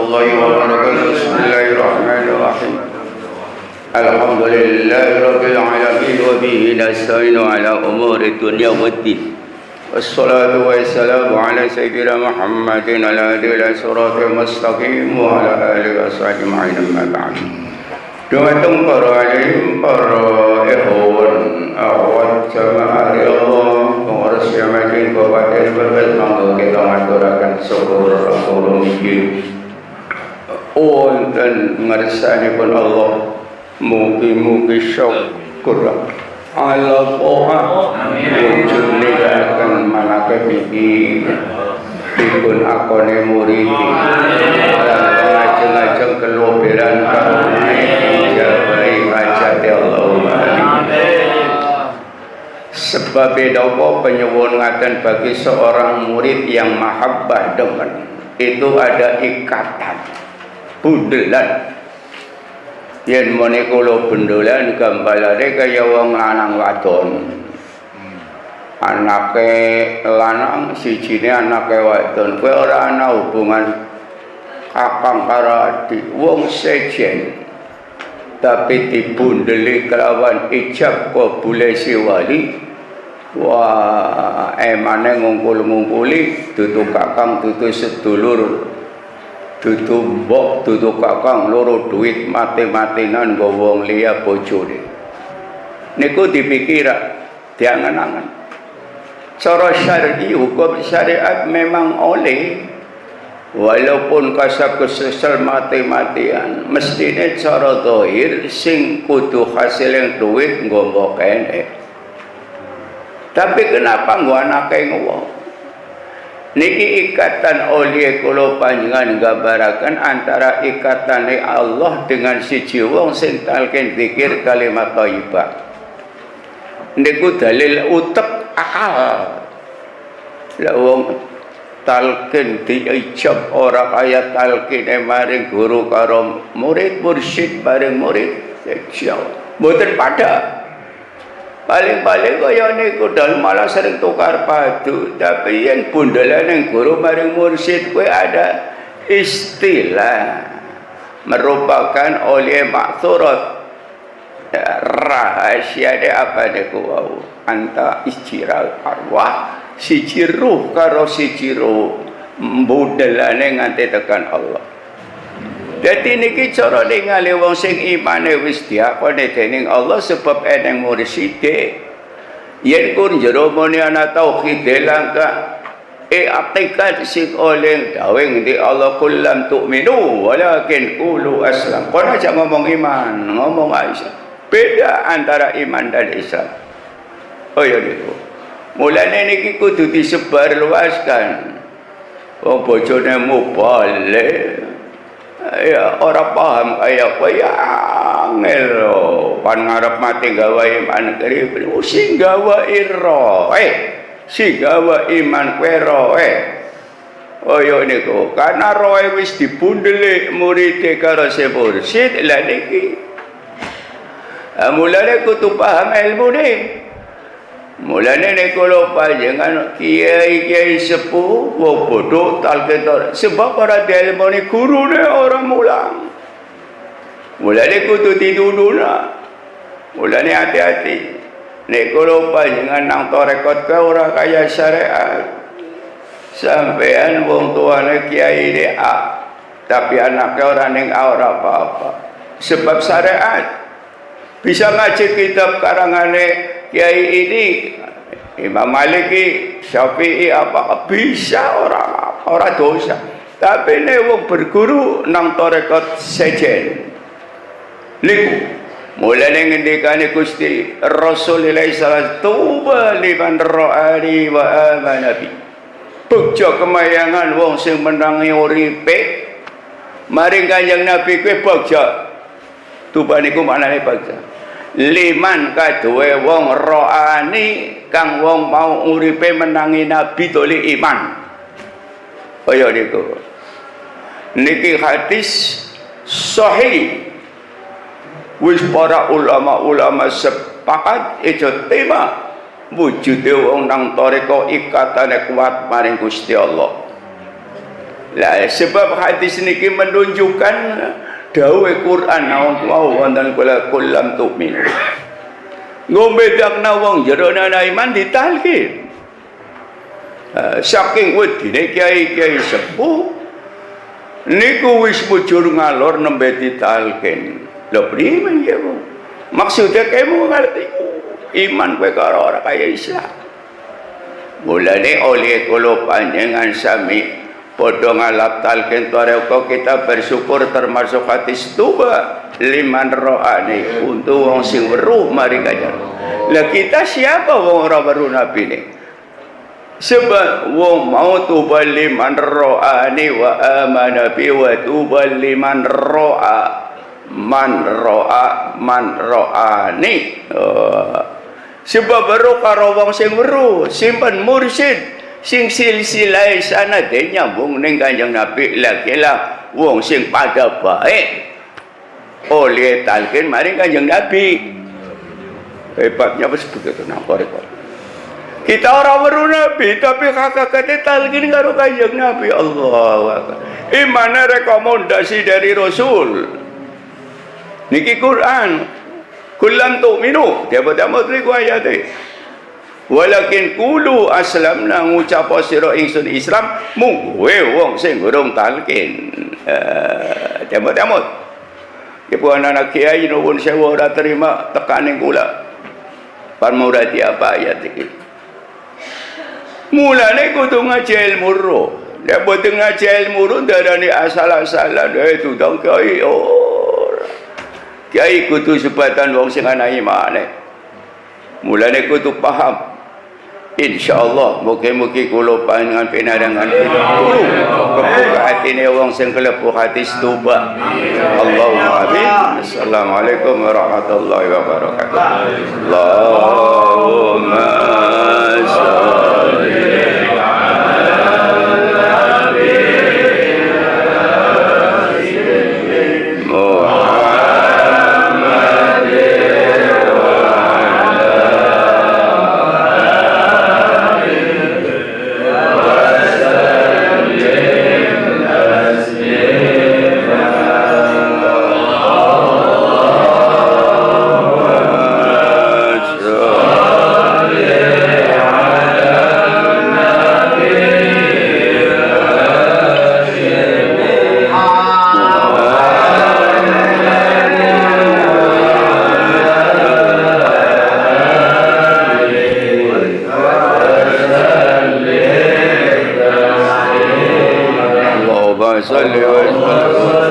warahmatullahi wabarakatuh. Bismillahirrahmanirrahim. Alhamdulillahirabbil alamin wa bihi nasta'inu ala umuri dunya waddin. Wassalatu wassalamu ala sayyidina Muhammadin ala alihi siratal mustaqim wa ala alihi washabihi ma'in amma ba'd. Dumateng para alim, para ikhwan, akhwat jamaah Allah, pengurus jamaah Kabupaten Brebes, monggo kita ngaturaken syukur kula niki. Wonten ngersanipun Allah, mugi-mugi syukur ala Allah wujud nikahaken malake iki dipun akone murid lan ngajeng-ajeng keluberan kaune jabai hajat Allahumma amin. Sebab apa penyuwun ngaten bagi seorang murid yang mahabbah demen itu ada ikatan bundelan. Yen mene kula bendolan gambalane kaya wong lanang wadon. Anake lanang sijine anake wadon. Kowe ora ana hubungan kakang karo adik, wong sejen. Tapi dibundeli kelawan ijab kabule si wali. Wah, emane ngungkul-ngungkuli dudu kakang dudu sedulur. Dudu mbok dudu kakang loro duit mati-matinan nggo wong liya bojone. Niku dipikir diangen-angen. Cara syar'i hukum syariat memang oleh walaupun kasab kesesal mati-matian mestine cara zahir sing kudu hasil yang duit nggo mbok kene. Tapi kenapa nggo anake wong? Niki ikatan oleh kula panjenengan gambaraken antara ikatane Allah dengan siji wong sing talqin zikir kalimat thayyibah. Niku dalil utek akal. Lah wong talqin diijab ora kaya talqine maring guru karo murid, mursyid maring murid. Mboten padha. Paling-paling kaya niku dal malah sering tukar padu. Tapi yen bundelane guru maring mursyid kuwi ada istilah merupakan oleh maksurat rahasia de apa niku wau anta istiral arwah siji ruh karo siji ruh bundelane nganti tekan Allah. Jadi niki cara ningali wong sing imane wis diakoni dening Allah sebab eneng murside. Yen kun jero muni ana tauhid langka atikat sing oleh dawe ngendi Allah kullam tu'minu walakin qulu aslam. Kono aja ngomong iman, ngomong Aisyah. Beda antara iman dan Islam. Oh ya niku. Mulane niki kudu disebar luaskan. Wong bojone mubalik. Ya ora paham kaya apa ya angel pan ngarep mati gawe iman keri sing gawe ira sing gawe iman kowe roe. Oh yo niku karena roe wis dibundeli murid karo mursyid lha niki mulane kudu paham ilmune. Mulane nek kula panjenengan kiai-kiai sepuh wong bodho talqin sebab ora dielmoni gurune ora mulang. Mulane kudu ditunduna. Mulane hati-hati. Nek kula panjenengan nang tarekat ka ora kaya syariat. Sampean wong tuane kiai ne A, tapi anake ora ning A ora apa-apa. Sebab syariat bisa ngaji kitab karangane kiai ini Imam Maliki, Syafi'i apa bisa orang dosa. Tapi nek wong berguru nang tarekat sejen. Niku mulane ngendikane Gusti Rasulullah sallallahu tuba liman ra'ani wa amana bi. Bejo kemayangan wong sing menangi uripe maring Kanjeng Nabi kuwi bejo. Tuba niku maknane bejo. Liman kaduwe wong ro'ani kang wong mau uripe menangi nabi toli iman. Kaya niku. Niki hadis sahih. Wis para ulama-ulama sepakat ijtima wujude wong nang tarekat ikatane kuat maring Gusti Allah. Lah sebab hadis niki menunjukkan dawuh Quran wau wonten kula kulam tu'minu. Ngombedakna wong jero ana iman ditalkin. Saking wedine kiai-kiai sepuh niku wis mujur ngalor nembe ditalkin. Lho priye ya, Bu? Maksudnya kamu ngerti iman kowe karo ora kaya Islam. Mulane oleh kula panjenengan sami padha ngalap talqin toreko kita bersyukur termasuk hadis tuba liman ro'ani untuk wong sing weruh mari kajar. Lah kita siapa wong ora weruh nabi ne? Sebab wong mau tuba liman ro'ani wa amana bi wa tuba liman ro'a man ro'ani. Sebab baru karo wong sing weruh simpen mursyid sing silsilah sana de nyambung ning Kanjeng Nabi lah wong sing pada baik oleh talqin maring Kanjeng Nabi. Hebatnya wis begitu napa rekor. Kita orang weruh Nabi tapi kakak-kakak talqin karo Kanjeng Nabi. Allahu akbar. Imane rekomendasi dari Rasul. Niki Quran kulam tu'minu tiap-tiap riku ayate walakin kulu aslamna ngucap sira ingsun Islam mungguwe wong sing urung talqin tiap-tiap ibu anak kiai nuwun sewu ora terima tekaning kula parmurati apa ayat iki mulane kudu ngaji ilmu ro nek boten ngaji ilmu ro darani asal-asalan itu dong kiai kiai kudu sebatan wong sing ana imane. Mulane kudu paham. Insyaallah mugi-mugi kula panjenengan pinarengan guru kebuka atine wong sing kelebu hati tuba. Allahumma amin. Assalamualaikum warahmatullahi wabarakatuh. Allahumma shalli salli wa sallim